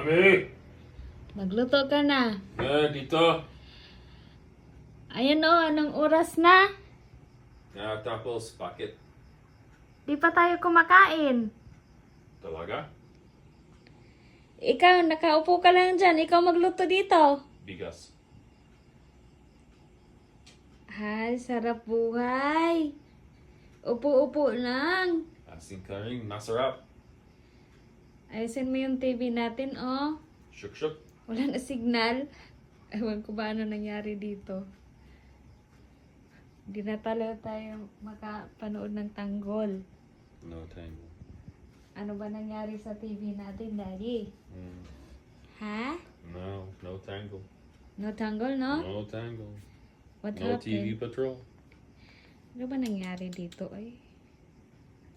Mami! Magluto ka na. Dito. Ayan o, anong oras na? Tapos, bakit? Di pa tayo kumakain. Talaga? Ikaw, nakaupo ka lang dyan. Ikaw magluto dito. Bigas. Ay, sarap buhay. Upo-upo lang. Asin ka rin, masarap. Ayusin mo yung TV natin, oh. Shuk-shuk. Wala na signal. Ewan ko ba ano nangyari dito. Hindi na talaga tayo makapanood ng tanggol. No tango. Ano ba nangyari sa TV natin, Daddy? Ha? No tango. No tanggol, no? No tango. What No happened? TV patrol. Ano ba nangyari dito, ay?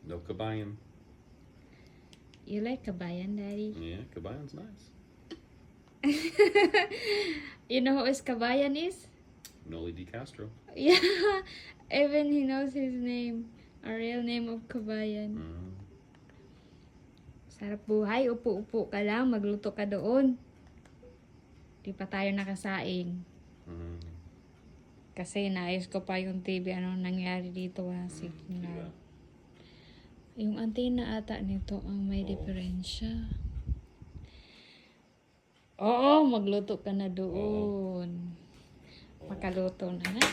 No kabayan. You like kabayan, Daddy? Yeah, kabayan's nice. You know who is kabayan is? Noli Di Castro. Yeah, even he knows his name. A real name of kabayan. Sarap buhay, upo-upo ka lang, magluto ka doon. Di pa tayo nakasaing. Kasi naayos ko pa yung TV, ano nangyari dito, wala signal. Yung antena ata nito ang may diferensya. Oo, magluto ka na doon. Makaluto na na.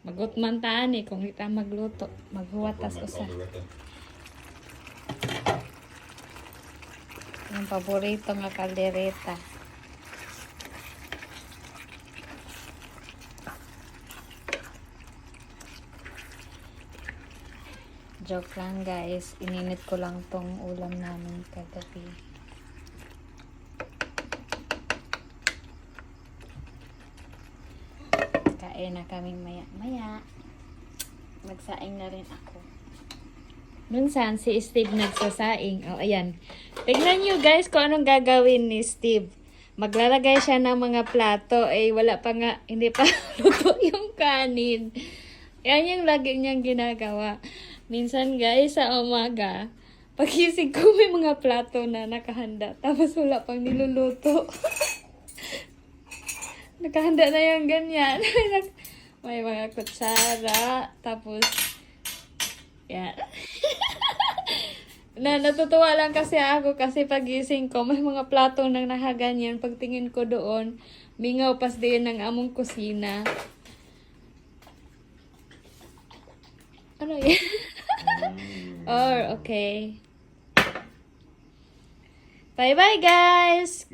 Magutman taan eh, kung kita magluto. Maghuwatas usa. Yung paborito nga kaldereta. Joke lang guys, ininit ko lang tong ulam namin kagabi. Kain na kami maya-maya. Magsaing na rin ako. Minsan si Steve nagsasaing. O ayan. Tignan nyo guys kung anong gagawin ni Steve. Maglalagay siya ng mga plato. Eh wala pa nga, hindi pa luto yung kanin. Yan yung lagi niyang ginagawa. Minsan guys, sa umaga, pagising ko may mga plato na nakahanda. Tapos wala pang niluluto. Nakahanda na yung ganyan. May mga kutsara. Tapos, yan. Natutuwa lang kasi ako kasi pagising ko, may mga plato nang nakaganyan. Pagtingin ko doon, mingaw pas din ng among kusina. Ano yan? Okay. Bye-bye, guys!